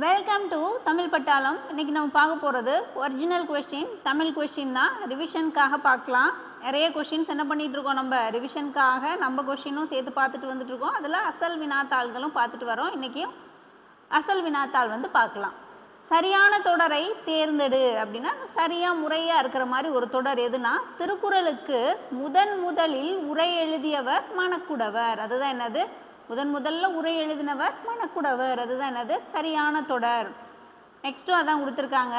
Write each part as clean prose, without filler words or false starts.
Welcome to Tamil பட்டாளம். இன்றைக்கி நம்ம பார்க்க போகிறது ஒரிஜினல் கொஸ்டின், தமிழ் கொஸ்டின் தான். ரிவிஷனுக்காக பார்க்கலாம். நிறைய கொஸ்டின்ஸ் என்ன பண்ணிகிட்ருக்கோம், நம்ம ரிவிஷனுக்காக நம்ம கொஸ்டினும் சேர்த்து பார்த்துட்டு வந்துட்டுருக்கோம். அதில் அசல் வினாத்தாள்களும் பார்த்துட்டு வரோம். இன்றைக்கும் அசல் வினாத்தாள் பார்க்கலாம். சரியான தொடரை தேர்ந்தெடு அப்படின்னா சரியாக முறையாக இருக்கிற மாதிரி ஒரு தொடர் எதுனா, திருக்குறளுக்கு முதலில் உரை எழுதியவர் மணக்குடவர். அதுதான் என்னது, முதல்ல உரை எழுதினவர் மணக்குடவர். அதுதான் என்னது, சரியான தொடர். நெக்ஸ்ட்டும் அதான் கொடுத்துருக்காங்க.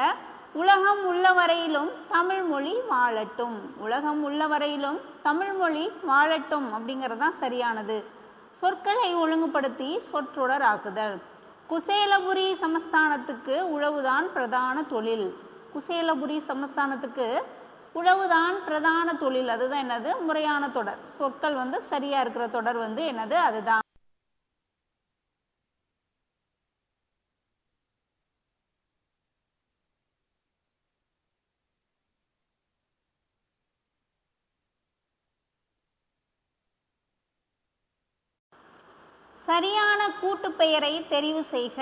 உலகம் உள்ள வரையிலும் தமிழ் மொழி வாழட்டும். உலகம் உள்ள வரையிலும் தமிழ் மொழி வாழட்டும் அப்படிங்கிறது தான் சரியானது. சொற்களை ஒழுங்குபடுத்தி சொற்றொடர் ஆக்குதல். குசேலபுரி சமஸ்தானத்துக்கு உழவுதான் பிரதான தொழில். குசேலபுரி சமஸ்தானத்துக்கு உழவுதான் பிரதான தொழில். அதுதான் என்னது, முறையான தொடர். சொற்கள் சரியா இருக்கிற தொடர் என்னது, அதுதான். சரியான கூட்டு பெயரை தெரிவு செய்க.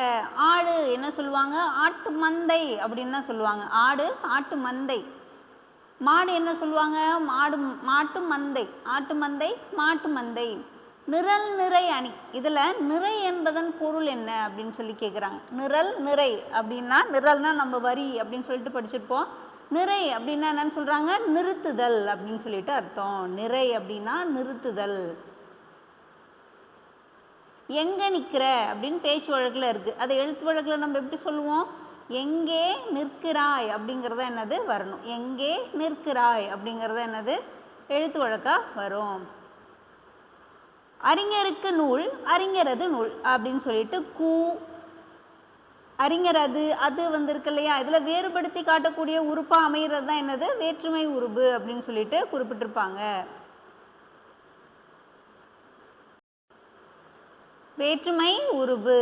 ஆடு என்ன சொல்லுவாங்க, ஆட்டு மந்தை அப்படின்னு தான் சொல்லுவாங்க. ஆடு ஆட்டு மந்தை. மாடு என்ன சொல்லுவாங்க, மாட்டு மந்தை. ஆட்டு மந்தை மாட்டு மந்தை. நிரல் நிறை அணி. இதில் நிறை என்பதன் பொருள் என்ன அப்படின்னு சொல்லி கேட்குறாங்க. நிரல் நிறை அப்படின்னா, நிரல்னா நம்ம வரி அப்படின்னு சொல்லிட்டு படிச்சிருப்போம். நிறை அப்படின்னா என்னன்னு சொல்கிறாங்க, நிறுத்துதல் அப்படின்னு சொல்லிட்டு அர்த்தம். நிறை அப்படின்னா நிறுத்துதல். எங்கே நிற்கிற அப்படின்னு பேச்சு வழக்கில் இருக்குது. அதை எழுத்து வழக்கில் நம்ம எப்படி சொல்லுவோம், எங்கே நிற்கிறாய் அப்படிங்கிறத என்னது வரணும். எங்கே நிற்கிறாய் அப்படிங்கிறத என்னது எழுத்து வழக்காக வரும். அறிஞருக்கு நூல், அறிஞரது நூல் அப்படின்னு சொல்லிட்டு கூ அறிஞரது அது இருக்கு இல்லையா, இதில் வேறுபடுத்தி காட்டக்கூடிய உறுப்பாக அமைகிறது தான் என்னது, வேற்றுமை உருபு அப்படின்னு சொல்லிட்டு குறிப்பிட்டிருப்பாங்க. வேற்றுமை உருபு.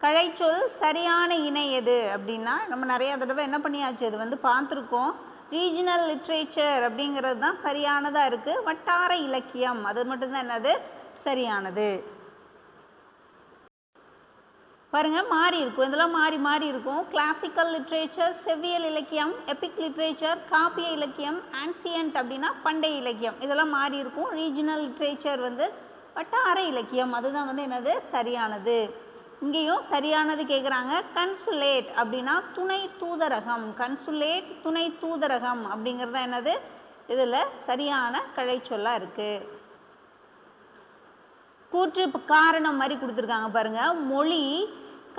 கழைச்சொல் சரியான இணை எது அப்படின்னா, நம்ம நிறைய தடவை என்ன பண்ணியாச்சு, இது பார்த்துருக்கோம். ரீஜினல் லிட்ரேச்சர் அப்படிங்கிறது தான் சரியானதாக இருக்குது. வட்டார இலக்கியம் அது மட்டும்தான் என்னது சரியானது. பாருங்க, மாறி இருக்கும். இதெல்லாம் மாறி மாறி இருக்கும். கிளாசிக்கல் லிட்ரேச்சர், செவ்வியல் இலக்கியம், எபிக் லிட்ரேச்சர், காப்பிய இலக்கியம், ஆன்சியன்ட் அப்படின்னா பண்டைய இலக்கியம், இதெல்லாம் மாறி இருக்கும். ரீஜினல் லிட்ரேச்சர் வட்டார இலக்கியம் அதுதான் என்னது சரியானது. இங்கேயும் சரியானது கேட்குறாங்க. கன்சுலேட் அப்படின்னா துணை தூதரகம். கன்சுலேட் துணை தூதரகம் அப்படிங்கிறது என்னது, இதில் சரியான கழைச்சொல்லாக இருக்குது. கூற்று காரணம் மாதிரி கொடுத்துருக்காங்க பாருங்க. மொழி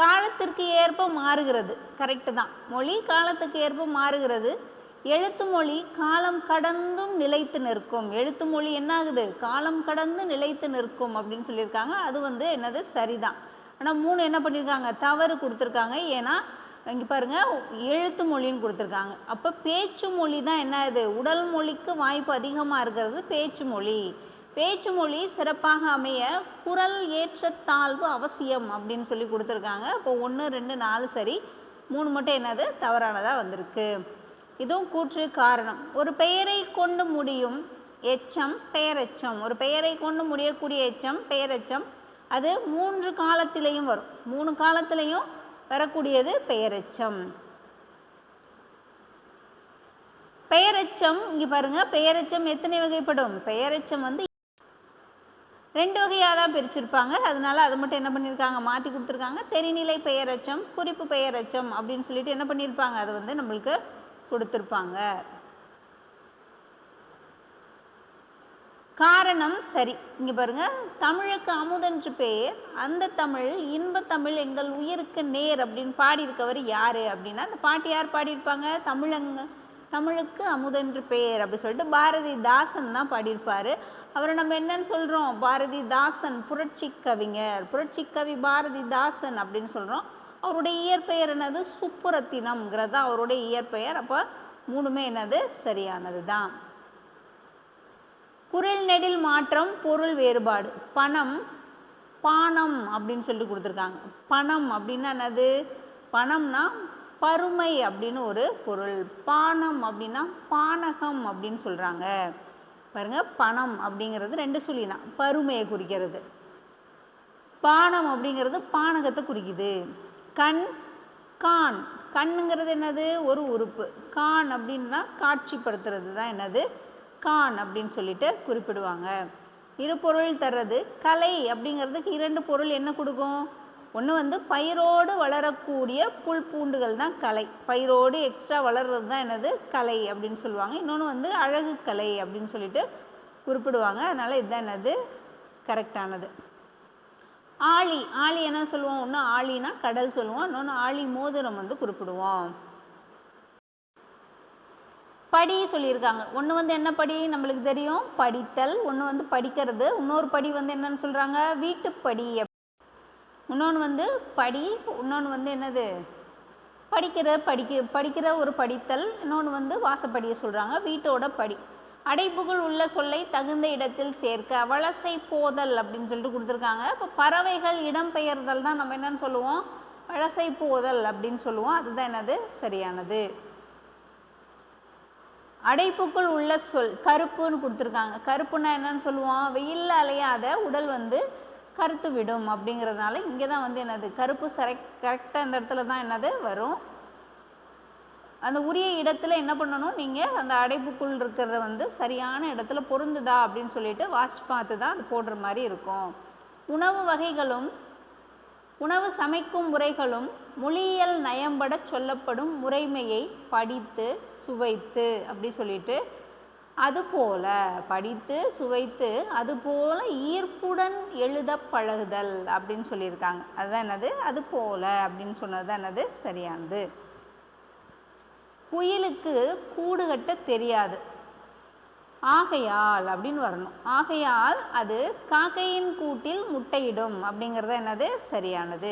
காலத்திற்கு ஏற்ப மாறுகிறது. கரெக்டு தான், மொழி காலத்துக்கு ஏற்ப மாறுகிறது. எழுத்து மொழி காலம் கடந்தும் நிலைத்து நிற்கும். எழுத்து மொழி என்ன ஆகுது, காலம் கடந்து நிலைத்து நிற்கும் அப்படின்னு சொல்லியிருக்காங்க. அது என்னது சரிதான். ஆனால் 3 என்ன பண்ணியிருக்காங்க, தவறு கொடுத்துருக்காங்க. ஏன்னா இங்கே பாருங்கள், எழுத்து மொழின்னு கொடுத்துருக்காங்க. அப்போ பேச்சு மொழி தான் என்ன, இது உடல் மொழிக்கு வாய்ப்பு அதிகமாக இருக்கிறது பேச்சு மொழி. பேச்சு மொழி சிறப்பாக அமைய குரல் ஏற்றத்தாழ்வு அவசியம் அப்படின்னு சொல்லி கொடுத்துருக்காங்க. இப்போ 1, 2, 4 சரி, 3 மட்டும் என்னது தவறானதாக வந்திருக்கு. இதுவும் கூற்று காரணம். ஒரு பெயரை கொண்டு முடியும் எச்சம் பெயரெச்சம். ஒரு பெயரை கொண்டு முடியக்கூடிய எச்சம் பெயரெச்சம். அது 3 காலத்திலையும் வரும். 3 காலத்திலையும் வரக்கூடியது பெயரெச்சம். பெயரெச்சம் இங்கே பாருங்க, பெயரெச்சம் எத்தனை வகைப்படும், பெயரெச்சம் 2 வகையாக தான் பிரிச்சிருப்பாங்க. அதனால அது மட்டும் என்ன பண்ணியிருக்காங்க, மாற்றி கொடுத்துருக்காங்க. தெரிநிலை பெயரெச்சம், குறிப்பு பெயரெச்சம் அப்படின்னு சொல்லிட்டு என்ன பண்ணியிருப்பாங்க, அது நம்மளுக்கு கொடுத்துருப்பாங்க. காரணம் சரி. இங்கே பாருங்க, தமிழுக்கு அமுதென்று பெயர், அந்த தமிழ் இன்ப தமிழ் எங்கள் உயிருக்கு நேர் அப்படின்னு பாடியிருக்கவர் யாரு அப்படின்னா, அந்த பாட்டு யார் பாடியிருப்பாங்க, தமிழுக்கு அமுதென்று பெயர் அப்படி சொல்லிட்டு பாரதிதாசன் தான் பாடியிருப்பாரு. அவரை நம்ம என்னன்னு சொல்கிறோம், பாரதிதாசன் புரட்சி கவிஞர், புரட்சி கவி பாரதிதாசன் அப்படின்னு சொல்கிறோம். அவருடைய இயற்பெயர் என்னது, சுப்புரத்தினம்ங்கிறது தான் அவருடைய இயற்பெயர். அப்போ 3மே என்னது சரியானது தான். குரில் நெடில் மாற்றம் பொருள் வேறுபாடு. பணம் பானம் அப்படின்னு சொல்லி கொடுத்துருக்காங்க. பணம் அப்படின்னா என்னது, பணம்னா பருமை அப்படின்னு ஒரு பொருள். பானம் அப்படின்னா பானகம் அப்படின்னு சொல்கிறாங்க. பாருங்க, பணம் அப்படிங்கிறது 2 சொல்லினா பருமையை குறிக்கிறது. பானம் அப்படிங்கிறது பானகத்தை குறிக்குது. கண், கான். கண்ணுங்கிறது என்னது? ஒரு உறுப்பு. கான் அப்படின்னா காட்சிப்படுத்துறது தான் என்னது? கான் அப்படின்னு சொல்லிட்டு குறிப்பிடுவாங்க. இரு பொருள் தர்றது. கலை அப்படிங்கிறதுக்கு இரண்டு பொருள் என்ன கொடுக்கும்? ஒன்று வந்து பயிரோடு வளரக்கூடிய புல் பூண்டுகள் தான் கலை. பயிரோடு எக்ஸ்ட்ரா வளர்றது தான் என்னது? கலை அப்படின்னு சொல்லுவாங்க. இன்னொன்று வந்து அழகு கலை அப்படின்னு சொல்லிட்டு குறிப்பிடுவாங்க. அதனால் இதுதான் என்னது? கரெக்டானது. ஆழி. ஆழி என்ன சொல்லுவோம்? ஒன்று ஆழினா கடல் சொல்லுவோம், இன்னொன்று ஆழி மோதிரம் வந்து குறிப்பிடுவோம். படி சொல்லியிருக்காங்க. ஒன்று வந்து என்ன படி? நம்மளுக்கு தெரியும், படித்தல். ஒன்று வந்து படிக்கிறது. இன்னொரு படி வந்து என்னன்னு சொல்கிறாங்க? வீட்டுப்படி. இன்னொன்று வந்து படி, இன்னொன்று வந்து என்னது? படிக்கிற ஒரு படித்தல். இன்னொன்று வந்து வாசப்படியை சொல்கிறாங்க, வீட்டோட படி. அடைப்புகள் உள்ள சொல்லை தகுந்த இடத்தில் சேர்க்க வலசை போதல் அப்படின்னு சொல்லிட்டு கொடுத்துருக்காங்க. இப்போ பறவைகள் இடம்பெயர்தல் தான் நம்ம என்னன்னு சொல்லுவோம்? வலசை போதல் அப்படின்னு சொல்லுவோம். அதுதான் என்னது? சரியானது. அடைப்புக்குள் உள்ள சொல் கருப்புன்னு கொடுத்துருக்காங்க. கருப்புன்னா என்னன்னு சொல்லுவோம்? வெயிலில் அலையாத உடல் வந்து கருத்து விடும் அப்படிங்கிறதுனால இங்கே தான் வந்து என்னது? கருப்பு கரெக்டாக இந்த இடத்துல தான் என்னது வரும். அந்த உரிய இடத்துல என்ன பண்ணணும்? நீங்கள் அந்த அடைப்புக்குள் இருக்கிறத வந்து சரியான இடத்துல பொருந்துதா அப்படின்னு சொல்லிட்டு வாசிச்சு பார்த்து தான் அது போடுற மாதிரி இருக்கும். உணவு வகைகளும் உணவு சமைக்கும் முறைகளும் மொழியியல் நயம்பட சொல்லப்படும் முறைமையை படித்து சுவைத்து அப்படி சொல்லிட்டு அதுபோல படித்து சுவைத்து அதுபோல ஈர்ப்புடன் எழுத பழகுதல் அப்படின்னு சொல்லியிருக்காங்க. அதுதான் என்னது? அது போல அப்படின்னு சொன்னது தான் என்னது? சரியானது. குயிலுக்கு கூடு கட்ட தெரியாது, ஆகையால் அப்படின்னு வரணும். ஆகையால் அது காக்கையின் கூட்டில் முட்டையிடும் அப்படிங்கிறது என்னது? சரியானது.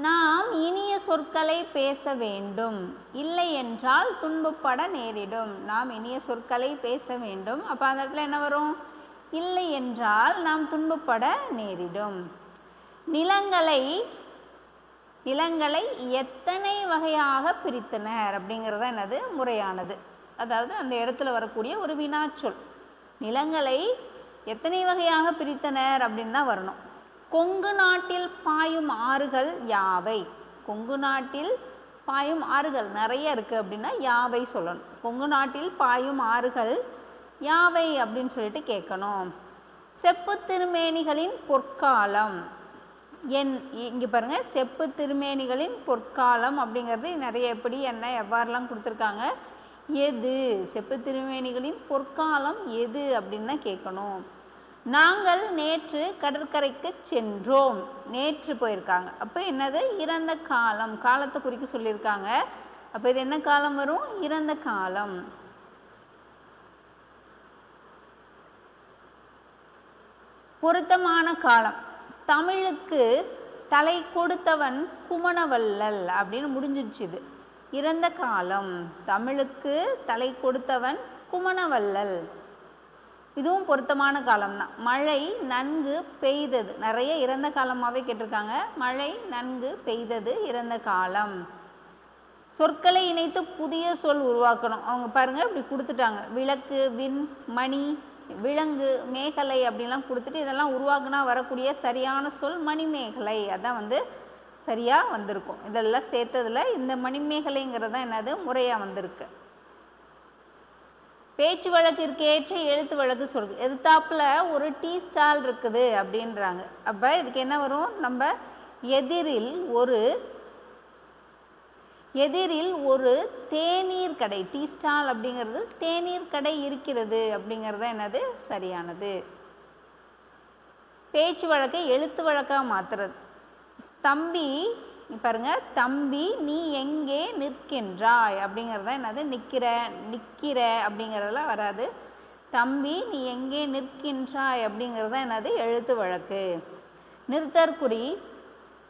நாம் இனிய சொற்களை பேச வேண்டும், இல்லை என்றால் துன்பப்பட நேரிடும். நாம் இனிய சொற்களை பேச வேண்டும். அப்போ அந்த இடத்துல என்ன வரும்? இல்லை என்றால் நாம் துன்பப்பட நேரிடும். நிலங்களை எத்தனை வகையாக பிரித்தனர் அப்படிங்கிறது என்னது? முறையானது. அதாவது அந்த இடத்துல வரக்கூடிய ஒரு வினாச்சொல். நிலங்களை எத்தனை வகையாக பிரித்தனர் அப்படின்னு தான் வரணும். கொங்கு நாட்டில் பாயும் ஆறுகள் யாவை? கொங்கு நாட்டில் பாயும் ஆறுகள் நிறைய இருக்குது அப்படின்னா யாவை சொல்லணும். கொங்கு நாட்டில் பாயும் ஆறுகள் யாவை அப்படின்னு சொல்லிட்டு கேட்கணும். செப்பு திருமேனிகளின் பொற்காலம் இங்கே பாருங்கள், செப்பு திருமேனிகளின் பொற்காலம் அப்படிங்கிறது நிறைய எப்படி என்ன எவ்வாறுலாம் கொடுத்துருக்காங்க. எது? செப்பு திருமேனிகளின் பொற்காலம் எது அப்படின்னு தான் கேட்கணும். நாங்கள் நேற்று கடற்கரைக்கு சென்றோம். நேற்று போயிருக்காங்க. அப்போ என்னது? இறந்த காலம். காலத்தை குறிக்க சொல்லியிருக்காங்க. அப்போ இது என்ன காலம் வரும்? இறந்த காலம். பொருத்தமான காலம். தமிழுக்கு தலை கொடுத்தவன் குமணவள்ளல் அப்படின்னு முடிஞ்சிருச்சு. இது இறந்த காலம். தமிழுக்கு தலை கொடுத்தவன் குமணவள்ளல். இதுவும் பொருத்தமான காலம்தான். மழை நன்கு பெய்தது. நிறைய இறந்த காலமாகவே கேட்டிருக்காங்க. மழை நன்கு பெய்தது இறந்த காலம். சொற்களை இணைத்து புதிய சொல் உருவாக்கணும். அவங்க பாருங்க இப்படி கொடுத்துட்டாங்க. விளக்கு, விண், மணி, விலங்கு, மேகலை அப்படின்லாம் கொடுத்துட்டு இதெல்லாம் உருவாக்குனா வரக்கூடிய சரியான சொல் மணிமேகலை. அதான் வந்து சரியாக வந்திருக்கும். இதெல்லாம் சேர்த்ததில் இந்த மணிமேகலைங்கிறது தான் என்னது? முறையாக வந்திருக்கு. பேச்சு வழக்கிற்கு ஏற்ற எழுத்து வழக்கு சொல்லுது. எதிர்த்தாப்புல ஒரு டீ ஸ்டால் இருக்குது அப்படின்றாங்க. அப்போ இதுக்கு என்ன வரும்? நம்ம எதிரில் ஒரு தேநீர் கடை, டீ ஸ்டால் அப்படிங்கிறது தேநீர் கடை இருக்கிறது அப்படிங்கிறது என்னது? சரியானது. பேச்சு வழக்கை எழுத்து வழக்காக மாற்றுறது. தம்பி பாருங்க, தம்பி நீ எங்கே நிற்கின்றாய் அப்படிங்கிறது தான் என்னது? நிற்கிற அப்படிங்கிறதெல்லாம் வராது. தம்பி நீ எங்கே நிற்கின்றாய் அப்படிங்கிறது தான் என்னது? எழுத்து வழக்கு.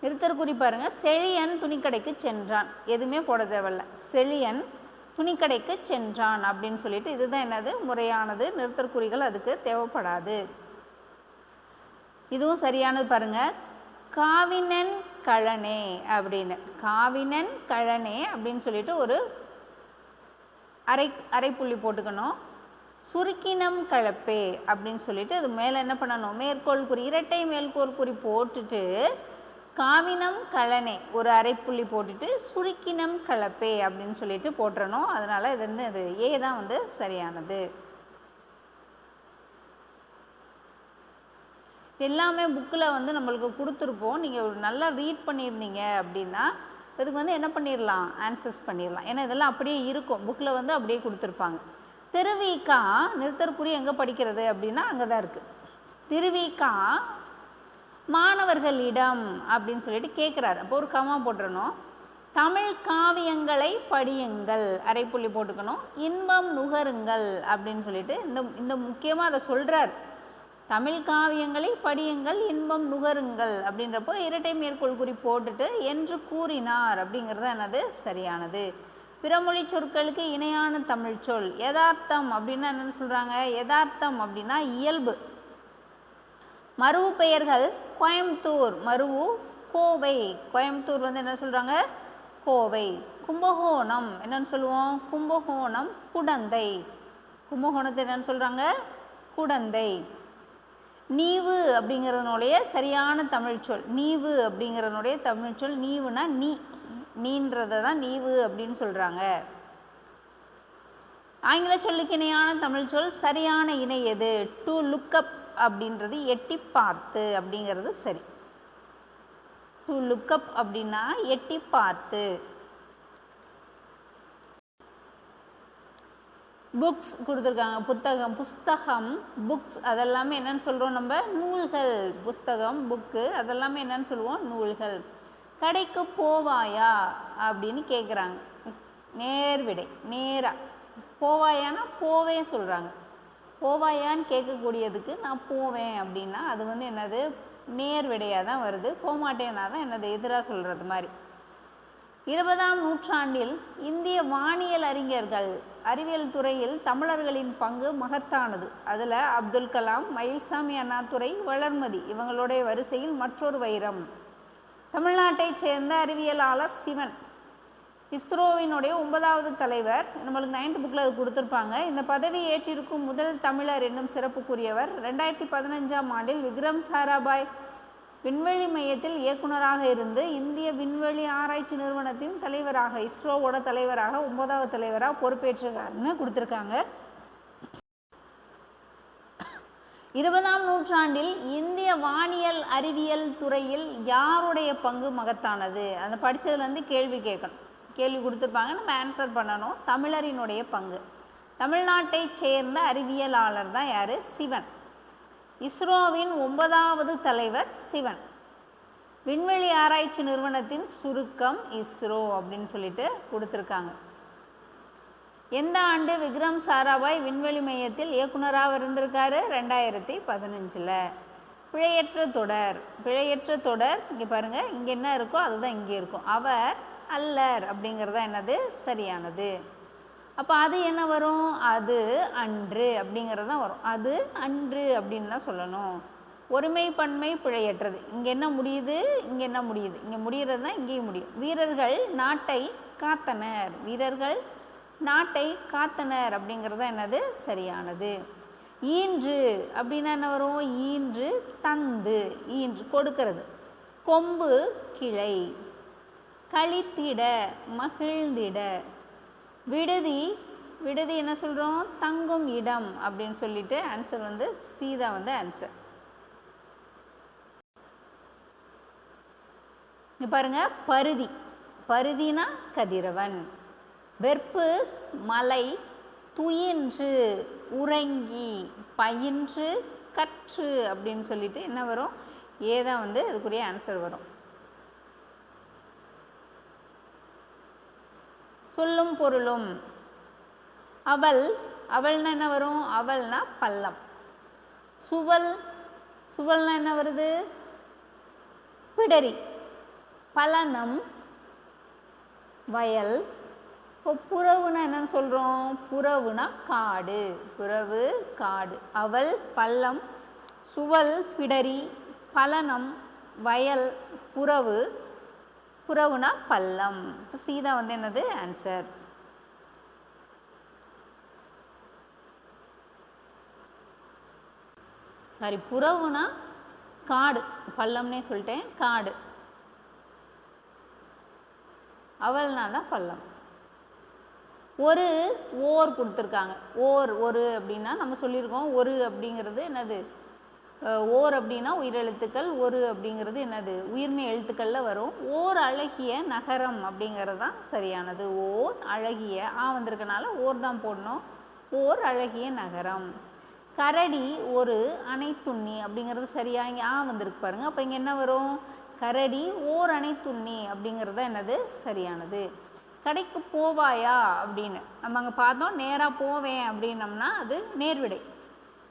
நிறுத்தற்குறி பாருங்க. செழியன் துணிக்கடைக்கு சென்றான். எதுவுமே போட தேவையில்ல. செழியன் துணிக்கடைக்கு சென்றான் அப்படின்னு சொல்லிட்டு இதுதான் என்னது? முறையானது. நிறுத்தற்குறிகள் அதுக்கு தேவைப்படாது. இதுவும் சரியானது பாருங்க. காவினன் கழனே அப்படின்னு, காவினன் கழனே அப்படின்னு சொல்லிட்டு ஒரு அரைப்புள்ளி போட்டுக்கணும். சுருக்கினம் கலப்பே அப்படின்னு சொல்லிட்டு அது மேலே என்ன பண்ணணும், மேற்கோள் குறி, இரட்டை மேற்கோள் குறி போட்டுட்டு காவினம் கலனே ஒரு அரைப்புள்ளி போட்டுட்டு சுருக்கினம் கலப்பே அப்படின்னு சொல்லிட்டு போட்டுறணும். அதனால் இது வந்து அது ஏ தான் வந்து சரியானது. எல்லாமே புக்கில் வந்து நம்மளுக்கு கொடுத்துருப்போம். நீங்கள் ஒரு நல்லா ரீட் பண்ணியிருந்தீங்க அப்படின்னா இதுக்கு வந்து என்ன பண்ணிடலாம், ஆன்சர்ஸ் பண்ணிடலாம். ஏன்னா இதெல்லாம் அப்படியே இருக்கும், புக்கில் வந்து அப்படியே கொடுத்துருப்பாங்க. திருவிக்கா நிறுத்தற்குறி எங்கே படிக்கிறது அப்படின்னா அங்கே தான் இருக்குது. திருவிக்கா மாணவர்களிடம் அப்படின்னு சொல்லிட்டு கேட்குறாரு. அப்போ ஒரு கமா போட்டுறணும். தமிழ் காவியங்களை படியுங்கள் அரைப்புள்ளி போட்டுக்கணும். இன்பம் நுகருங்கள் அப்படின்னு சொல்லிட்டு இந்த முக்கியமாக அதை சொல்கிறார். தமிழ் காவியங்களை படியுங்கள் இன்பம் நுகருங்கள் அப்படின்றப்போ இரட்டை மேற்கோள் குறி போட்டுட்டு என்று கூறினார் அப்படிங்கிறது என்னது சரியானது. பிறமொழி சொற்களுக்கு இணையான தமிழ் சொல் யதார்த்தம் அப்படின்னா என்னென்னு சொல்கிறாங்க, யதார்த்தம் அப்படின்னா இயல்பு. மருவு பெயர்கள் கோயம்புத்தூர் மருவு, கோவை கோயம்புத்தூர் வந்து என்ன சொல்கிறாங்க கோவை. கும்பகோணம் என்னன்னு சொல்லுவோம், கும்பகோணம் குடந்தை, கும்பகோணத்தை என்னன்னு சொல்கிறாங்க குடந்தை. நீவு அப்படிங்கிறதுனுடைய சரியான தமிழ் சொல், நீவு அப்படிங்கிறதுனுடைய தமிழ் சொல் நீவுனா நீன்றதை தான் நீவு அப்படின்னு சொல்கிறாங்க. ஆங்கில சொல்லுக்கு இணையான தமிழ் சொல் சரியான இணை எது, டு லுக்கப் அப்படின்றது எட்டி பார்த்து அப்படிங்கிறது சரி. டு லுக்கப் அப்படின்னா எட்டி பார்த்து. புக்ஸ் கொடுத்துருக்காங்க, புஸ்தகம் புக்ஸ் அதெல்லாமே என்னன்னு சொல்கிறோம் நம்ம நூல்கள். புஸ்தகம் புக்கு அதெல்லாமே என்னன்னு சொல்லுவோம் நூல்கள். கடைக்கு போவாயா அப்படின்னு கேட்குறாங்க, நேர்விடை நேராக. போவாயான்னா போவே சொல்கிறாங்க. போவாயான்னு கேட்கக்கூடியதுக்கு நான் போவேன் அப்படின்னா அது வந்து என்னது நேர்விடையாக தான் வருது. போகமாட்டேன்னா தான் என்னது எதிராக சொல்கிறது மாதிரி. 20ஆம் நூற்றாண்டில் இந்திய வானியல் அறிஞர்கள் அறிவியல் துறையில் தமிழர்களின் பங்கு மகத்தானது. அதில் அப்துல் கலாம், மயில்சாமி அண்ணாதுரை, வளர்மதி இவங்களுடைய வரிசையில் மற்றொரு வைரம். தமிழ்நாட்டைச் சேர்ந்த அறிவியலாளர் சிவன் இஸ்ரோவினுடைய 9வது தலைவர். நம்மளுக்கு 9th புக்கில் அது கொடுத்துருப்பாங்க. இந்த பதவி ஏற்றிருக்கும் முதல் தமிழர் என்னும் சிறப்புக்குரியவர். 2015ஆம் ஆண்டில் விக்ரம் சாராபாய் விண்வெளி மையத்தில் இயக்குநராக இருந்து இந்திய விண்வெளி ஆராய்ச்சி நிறுவனத்தின் தலைவராக, இஸ்ரோவோட தலைவராக 9வது தலைவராக பொறுப்பேற்றிருக்காருன்னு கொடுத்துருக்காங்க. 20ஆம் நூற்றாண்டில் இந்திய வானியல் அறிவியல் துறையில் யாருடைய பங்கு மகத்தானது, அந்த படித்ததுலேருந்து கேள்வி கேட்கணும். கேள்வி கொடுத்துருப்பாங்க, நம்ம ஆன்சர் பண்ணணும். தமிழரினுடைய பங்கு. தமிழ்நாட்டை சேர்ந்த அறிவியலாளர் தான் யார், சிவன். இஸ்ரோவின் 9வது தலைவர் சிவன். விண்வெளி ஆராய்ச்சி நிறுவனத்தின் சுருக்கம் இஸ்ரோ அப்படின்னு சொல்லிட்டு கொடுத்துருக்காங்க. எந்த ஆண்டு விக்ரம் சாராபாய் விண்வெளி மையத்தில் இயக்குநராக இருந்திருக்காரு, 2015. பிழையற்ற தொடர் இங்கே பாருங்கள், இங்கே என்ன இருக்கோ அதுதான் இங்கே இருக்கும். அவர் அல்லர் அப்படிங்கிறதா என்னது சரியானது. அப்போ அது என்ன வரும், அது அன்று அப்படிங்கிறது தான் வரும். அது அன்று அப்படின்னு தான் சொல்லணும். ஒருமை பன்மை பிழையற்றது, இங்கே என்ன முடியுது இங்கே என்ன முடியுது, இங்கே முடிகிறது தான் இங்கேயும் முடியும். வீரர்கள் நாட்டை காத்தனர், வீரர்கள் நாட்டை காத்தனர் அப்படிங்கிறது தான் என்னது சரியானது. ஈன்று அப்படின்னா என்ன வரும், ஈன்று தந்து, ஈன்று கொடுக்கிறது. கொம்பு கிளை. கழித்திட மகிழ்ந்திட. விடுதி விடுதி என்ன சொல்கிறோம், தங்கும் இடம் அப்படின்னு சொல்லிட்டு ஆன்சர் வந்து சீதா வந்து ஆன்சர். இங்கே பாருங்க, பருதி, பருதினா கதிரவன். வெற்பு மலை. துயின்று உறங்கி. பயின்று கற்று அப்படின்னு சொல்லிட்டு என்ன வரும், ஏதான் வந்து அதுக்குரிய ஆன்சர் வரும். சொல்லும் பொருளும். அவள், அவள்னா என்ன வரும், அவள்னா பள்ளம். சுவல், சுவல்னா என்ன வருது, பிடரி. பலனம் வயல். இப்போ புறவுனா என்னன்னு சொல்கிறோம், புறவுனா காடு, புறவு காடு. அவள் பள்ளம், சுவல் பிடரி, பலனம் வயல், புறவு, புறவுனா பள்ளம். இப்போ சீதா வந்து என்னது ஆன்சர். சாரி, புறவுனா காடு, பள்ளம்னே சொல்லிட்டேன், காடு. அவள்னா தான் பள்ளம். ஒரு ஓர் கொடுத்துருக்காங்க. ஒரு அப்படின்னா நம்ம சொல்லியிருக்கோம், ஒரு அப்படிங்கிறது என்னது, ஓர் அப்படின்னா உயிரெழுத்துக்கள், ஒரு அப்படிங்கிறது என்னது உயிர்மை எழுத்துக்களில் வரும். ஓர் அழகிய நகரம் அப்படிங்கிறது தான் சரியானது. ஓர் அழகிய வந்திருக்கனால ஓர் தான் போடணும். ஓர் அழகிய நகரம். கரடி ஒரு அணைத்துண்ணி அப்படிங்கிறது சரியா, இங்கே வந்திருக்கு பாருங்க. அப்போ இங்கே என்ன வரும், கரடி ஓர் அணைத்துண்ணி அப்படிங்கிறது என்னது சரியானது. கடைக்கு போவாயா அப்படின்னு நம்ம அங்கே பார்த்தோம், நேராக போவேன் அப்படின்னம்னா அது நேர்விடை.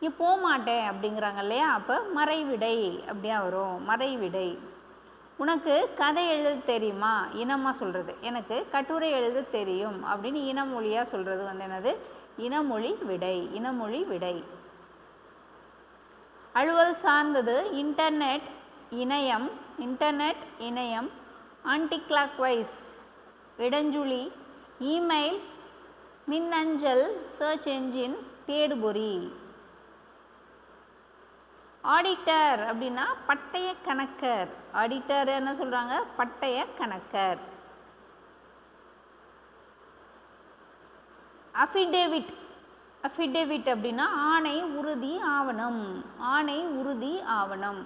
நீ போக மாட்டேன் அப்படிங்கிறாங்க இல்லையா, அப்போ மறைவிடை அப்படியா வரும், மறைவிடை. உனக்கு கதை எழுத தெரியுமா, இனமாக சொல்கிறது. எனக்கு கட்டுரை எழுத தெரியும் அப்படின்னு இனமொழியாக சொல்கிறது வந்து என்னது இனமொழி விடை, இனமொழி விடை. அலுவல் சார்ந்தது இன்டர்நெட் இணையம், இன்டர்நெட் இணையம். ஆன்டி கிளாக் வைஸ் இடஞ்சுழி, இமெயில், மின்னஞ்சல், சர்ச் என்ஜின், தேடுபொறி. ஆடிட்டர் அப்படின்னா பட்டய கணக்கர். ஆடிட்டர் என்ன சொல்கிறாங்க, பட்டய கணக்கர். அஃபிடேவிட், அஃபிடேவிட் அப்படின்னா ஆணை உறுதி ஆவணம், ஆணை உறுதி ஆவணம்.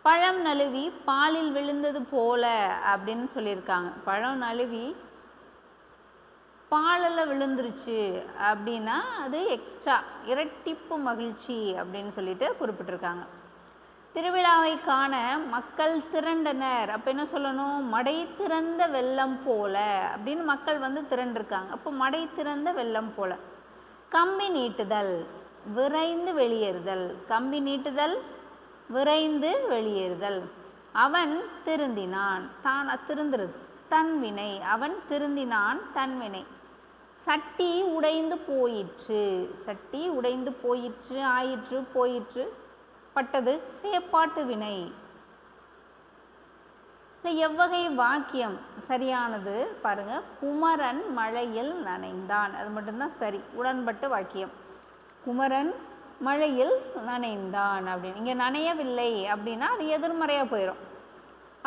பழம் நழுவி பாலில் விழுந்தது போல அப்படின்னு சொல்லியிருக்காங்க. பழம் நழுவி பாலில் விழுந்துருச்சு அப்படின்னா அது எக்ஸ்ட்ரா, இரட்டிப்பு மகிழ்ச்சி அப்படின்னு சொல்லிட்டு குறிப்பிட்டிருக்காங்க. திருவிழாவை காண மக்கள் திரண்டனர். அப்போ என்ன சொல்லணும், மடை திறந்த வெள்ளம் போல அப்படின்னு மக்கள் வந்து திரண்டிருக்காங்க. அப்போ மடை திறந்த வெள்ளம் போல. கம்பி நீட்டுதல், விரைந்து வெளியேறுதல். கம்பி நீட்டுதல், விரைந்து வெளியேறுதல். அவன் திருந்தினான், தான் திருந்துறது தன்வினை, அவன் திருந்தினான் தன்வினை. சட்டி உடைந்து போயிற்று, சட்டி உடைந்து போயிற்று, ஆயிற்று, போயிற்று, பட்டது செயற்பாட்டு வினை. எவ்வகை வாக்கியம் சரியானது பாருங்க, குமரன் மழையில் நனைந்தான், அது மட்டும்தான் சரி, உடன்பட்ட வாக்கியம். குமரன் மழையில் நனைந்தான் அப்படின்னு. இங்கே நனையவில்லை அப்படின்னா அது எதிர்மறையாக போயிடும்.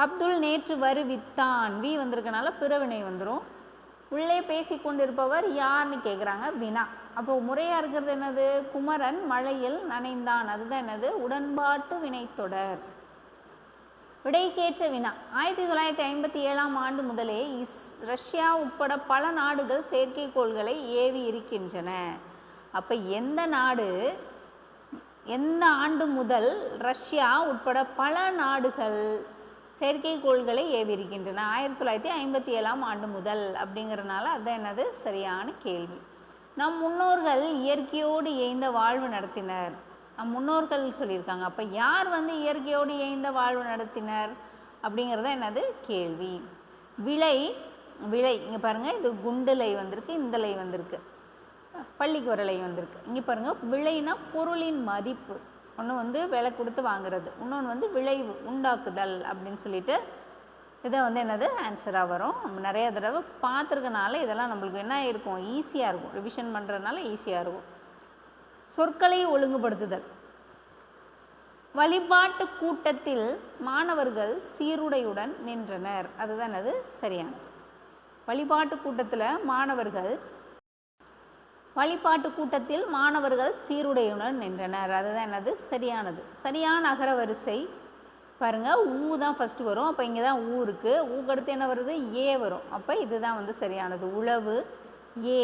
அப்துல் நேற்று வருவித்தான், வி வந்திருக்கனால பிறவினை வந்துடும். உள்ளே பேசி கொண்டிருப்பவர் யார்னு கேட்குறாங்க, வினா. அப்போ முறையாக இருக்கிறது என்னது, குமரன் மழையில் நனைந்தான், அதுதான் என்னது உடன்பாட்டு வினைத்தொடர். விடைக்கேற்ற வினா. 1957ஆம் ஆண்டு முதலே ரஷ்யா உட்பட பல நாடுகள் செயற்கைக்கோள்களை ஏவி இருக்கின்றன. அப்போ எந்த நாடு, எந்த ஆண்டு முதல் ரஷ்யா உட்பட பல நாடுகள் செயற்கைக்கோள்களை ஏவி இருக்கின்றன? 1957ஆம் ஆண்டு முதல் அப்படிங்கிறனால அதுதான் என்னது சரியான கேள்வி. நம் முன்னோர்கள் இயற்கையோடு இயைந்த வாழ்வு நடத்தினர். நம் முன்னோர்கள் சொல்லியிருக்காங்க. அப்போ யார் வந்து இயற்கையோடு இயைந்த வாழ்வு நடத்தினர் அப்படிங்கிறத என்னது கேள்வி. விலை, விலை இங்கே பாருங்கள், இது குண்டுலை வந்திருக்கு, இந்தலை வந்திருக்கு, பள்ளிக்கு வரலை வந்திருக்கு. இங்கே பாருங்கள், விலைனா பொருளின் மதிப்பு, ஒன்று வந்து விலை கொடுத்து வாங்குறது, இன்னொன்று வந்து விளைவு உண்டாக்குதல் அப்படின்னு சொல்லிட்டு இதை வந்து என்னது ஆன்சராக வரும். நம்ம நிறைய தடவை பார்த்துருக்கனால இதெல்லாம் நம்மளுக்கு என்ன இருக்கும், ஈஸியாக இருக்கும், ரிவிஷன் பண்ணுறதுனால ஈஸியாக இருக்கும். சொற்களை ஒழுங்குபடுத்துதல். வழிபாட்டு கூட்டத்தில் மாணவர்கள் சீருடையுடன் நின்றனர், அதுதான் என்னது சரியான. வழிபாட்டு கூட்டத்தில் மாணவர்கள், வழிபாட்டு கூட்டத்தில் மாணவர்கள் சீருடையுடன் நின்றனர், அதுதான் என்னது சரியானது. சரியான அகரவரிசை பாருங்கள், ஊ தான் ஃபஸ்ட்டு வரும். அப்போ இங்கே தான் ஊ இருக்குது, ஊக்கு அடுத்து என்ன வருது, ஏ வரும். அப்போ இதுதான் வந்து சரியானது. உழவு, ஏ,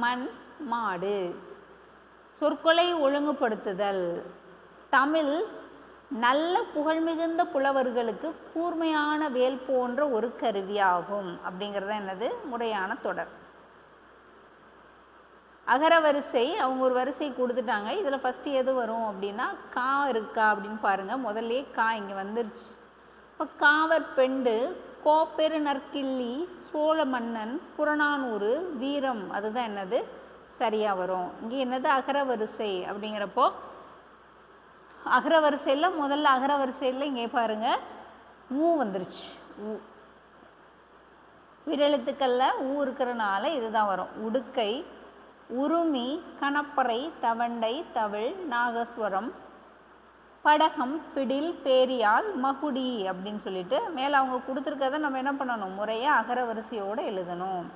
மண், மாடு. சொற்களை ஒழுங்குபடுத்துதல். தமிழ் நல்ல புகழ்மிகுந்த புலவர்களுக்கு கூர்மையான வேல் போன்ற ஒரு கருவியாகும் அப்படிங்கிறது என்னது முறையான தொடர். அகரவரிசை அவங்க ஒரு வரிசை கொடுத்துட்டாங்க. இதில் ஃபஸ்ட்டு எது வரும் அப்படின்னா கா இருக்கா அப்படின்னு பாருங்கள். முதல்ல கா இங்கே வந்துருச்சு. இப்போ காவர் பெண்டு, கோப்பெரு நற்கிள்ளி, சோழ மன்னன், புறநானூறு, வீரம், அதுதான் என்னது சரியாக வரும். இங்கே என்னது அகரவரிசை அப்படிங்கிறப்போ அகரவரிசையில் முதல்ல அகரவரிசையில் இங்கே பாருங்கள் ஊ வந்துருச்சு. ஊ விரலெழுத்துக்களில் ஊ இருக்கிறனால இதுதான் வரும். உடுக்கை, உருமி, கணப்பறை, தவண்டை, தவிழ், நாகஸ்வரம், படகம், பிடில், பேரியால், மகுடி அப்படின்னு சொல்லிட்டு மேலே அவங்க கொடுத்துருக்கத நம்ம என்ன பண்ணணும், முறையாக அகர வரிசையோடு எழுதணும்.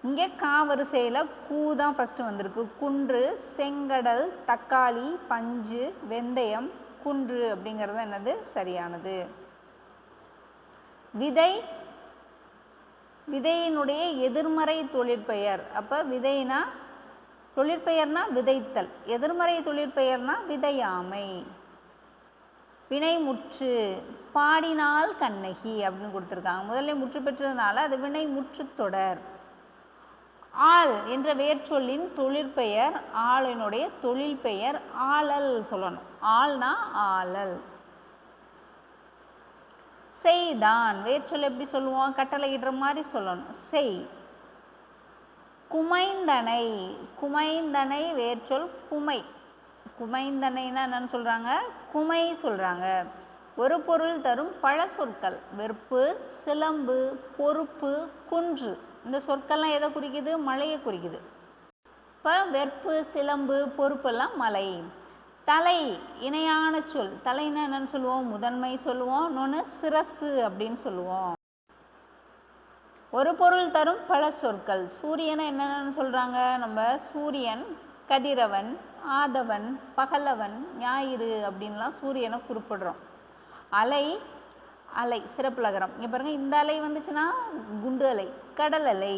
இங்கே கா வரிசையில் கூ தான் ஃபஸ்ட்டு வந்திருக்கு. குன்று, செங்கடல், தக்காளி, பஞ்சு, வெந்தயம், குன்று அப்படிங்கிறது என்னது சரியானது. விதை, விதையினுடைய எதிர்மறை தொழிற்பெயர். அப்போ விதைனா தொழிற்பெயர்னா விதைத்தல், எதிர்மறை தொழிற்பெயர்னா விதையாமை. வினைமுற்று, பாடினால் கண்ணகி அப்படின்னு கொடுத்துருக்காங்க. முதல்ல முற்று பெற்றதுனால அது வினை முற்று தொடர். ஆள் என்ற வேர்ச்சொல்லின் தொழிற்பெயர், ஆளினுடைய தொழில் பெயர் ஆளல் சொல்லணும். ஆள்னா ஆளல். செய்தான் வேர்ச்சொல் எப்படி சொல்லுவோம், கட்டளையிடுற மாதிரி சொல்லணும், செய். குமைந்தனை, குமைந்தனை வேர்ச்சொல் குமை. குமைந்தனைன்னா என்னன்னு சொல்கிறாங்க, குமை சொல்கிறாங்க. ஒரு பொருள் தரும் பல சொற்கள். வெறுப்பு, சிலம்பு, பொறுப்பு, குன்று. இந்த சொற்கள்லாம் எதை குறிக்குது, மலையை குறிக்குது. இப்போ வெறுப்பு, சிலம்பு, பொறுப்பெல்லாம் மலை. தலை இணையான சொல். தலைன்னா என்னன்னு சொல்லுவோம், முதன்மை சொல்லுவோம். இன்னொன்று சிரசு அப்படின்னு சொல்லுவோம். ஒரு பொருள் தரும் பல சொற்கள். சூரியனை என்னென்னு சொல்கிறாங்க, நம்ம சூரியன், கதிரவன், ஆதவன், பகலவன், ஞாயிறு அப்படின்லாம் சூரியனை குறிப்பிடுறோம். அலை, அலை சிறப்புலகரம். இங்கே பாருங்கள், இந்த அலை வந்துச்சுன்னா குண்டு அலை, கடல் அலை.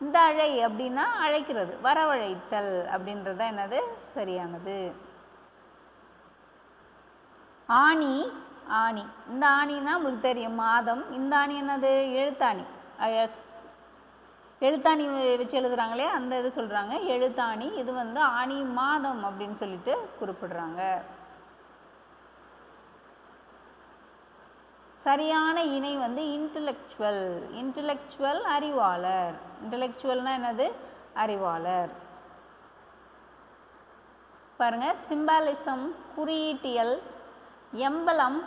இந்த அழை அப்படின்னா அழைக்கிறது, வரவழைத்தல் அப்படின்றது என்னது சரியானது. ஆணி, ஆணி. இந்த ஆணின்னா நம்மளுக்கு தெரியும் மாதம். இந்த ஆணி என்னது எழுத்தாணி. எழுத்தாணி வச்சு எழுதுறாங்களே அந்த இது சொல்கிறாங்க எழுத்தாணி. இது வந்து ஆணி மாதம் அப்படின்னு சொல்லிட்டு குறிப்பிடுறாங்க. சரியான இணை வந்து இன்டலெக்சுவல். இன்டலெக்சுவல் அறிவாளர். இன்டலெக்சுவல்னா என்னது அறிவாளர். பாருங்க, சிம்பாலிசம் குறியீட்டியல், எம்பலம்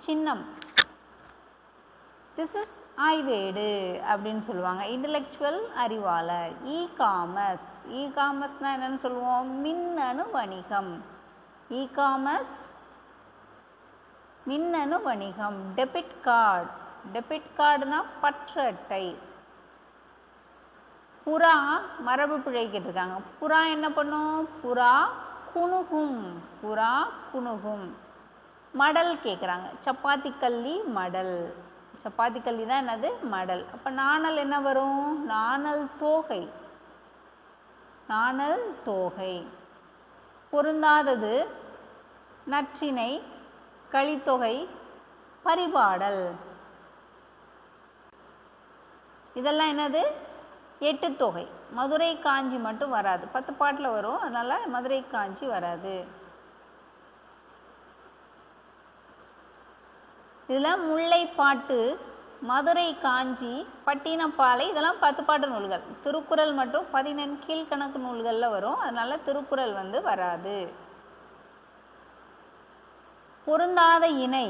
சின்னம். திஸ் இஸ் ஆய்வேடு அப்படின்னு சொல்லுவாங்க. இன்டலெக்சுவல் அறிவாளர். E commerce. இ காமர்ஸ்னா என்னன்னு சொல்லுவோம், மின்னணு வணிகம். இ காமர்ஸ் மின்னணு வணிகம். Debit card. டெபிட் கார்டுனா பற்று அட்டை. புறா மரபு பிழை கேட்டிருக்காங்க. புறா என்ன பண்ணும், புறா குணுகும். புறா குணுகும். மடல் கேட்குறாங்க. சப்பாத்தி கல்லி மடல். சப்பாத்தி கல்லி தான் என்னது மடல். அப்போ நாணல் என்ன வரும், நாணல் தோகை. நாணல் தோகை. பொருந்தாதது நற்றிணை, கலித்தொகை, பரிபாடல். இதெல்லாம் என்னது எட்டு தொகை. மதுரை காஞ்சி மட்டும் வராது, 10 பாட்டில் வரும். அதனால் மதுரை காஞ்சி வராது. இதில் முல்லைப்பாட்டு, மதுரை காஞ்சி, பட்டினப்பாலை இதெல்லாம் 10 பாட்டு நூல்கள். திருக்குறள் மட்டும் 14 கீழ்கணக்கு நூல்களில் வரும். அதனால் திருக்குறள் வந்து வராது. பொருந்தாத இணை.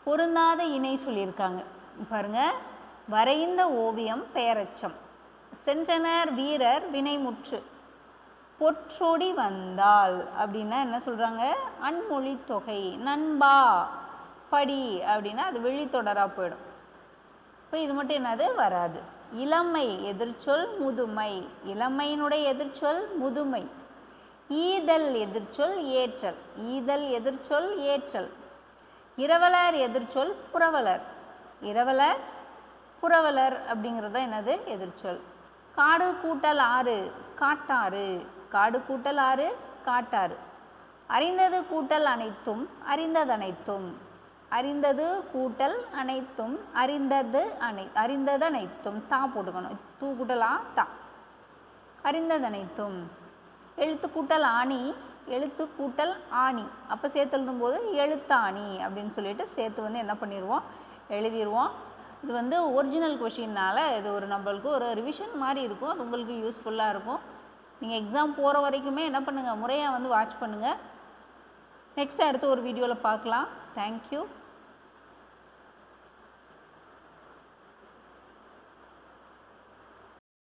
பொருந்தாத இணை சொல்லியிருக்காங்க பாருங்க. வரைந்த ஓவியம் பெயரச்சம். சென்றனர் வீரர் வினைமுற்று. பொற்றொடி வந்தால் அப்படின்னா என்ன சொல்கிறாங்க, அன்மொழி தொகை. நண்பா படி அப்படின்னா அது வெளித்தொடராக போயிடும். இப்போ இது மட்டும் என்னது வராது. இளமை எதிர்ச்சொல் முதுமை. இளமையினுடைய எதிர்ச்சொல் முதுமை. ஈதல் எதிர்ச்சொல் ஏற்றல். ஈதல் எதிர்ச்சொல் ஏற்றல். இரவலர் எதிர்ச்சொல் புரவலர். இரவலர் புரவலர் அப்படிங்கிறது தான் என்னது எதிர்ச்சொல். காடு கூட்டல் ஆறு காட்டாறு. காடு கூட்டல் ஆறு காட்டாறு. அறிந்தது கூட்டல் அனைத்தும் அறிந்ததனைத்தும். அறிந்தது கூட்டல் அனைத்தும் அறிந்தது அனைத்தும். தா போட்டுக்கணும். தூ கூட்டலா தா. அறிந்ததனைத்தும். எழுத்து கூட்டல் ஆணி, எழுத்து கூட்டல் ஆணி. அப்போ சேர்த்து எழுதும் போது எழுத்தாணி அப்படின்னு சொல்லிட்டு சேர்த்து வந்து என்ன பண்ணிடுவோம், எழுதிடுவோம். இது வந்து ஒரிஜினல் கொஷின்னால் இது ஒரு நம்மளுக்கு ஒரு ரிவிஷன் மாதிரி இருக்கும். அது உங்களுக்கு யூஸ்ஃபுல்லாக இருக்கும். நீங்கள் எக்ஸாம் போகிற வரைக்குமே என்ன பண்ணுங்கள், முறையாக வந்து வாட்ச் பண்ணுங்கள். நெக்ஸ்ட் அடுத்து ஒரு வீடியோவில் பார்க்கலாம். தேங்க்யூ.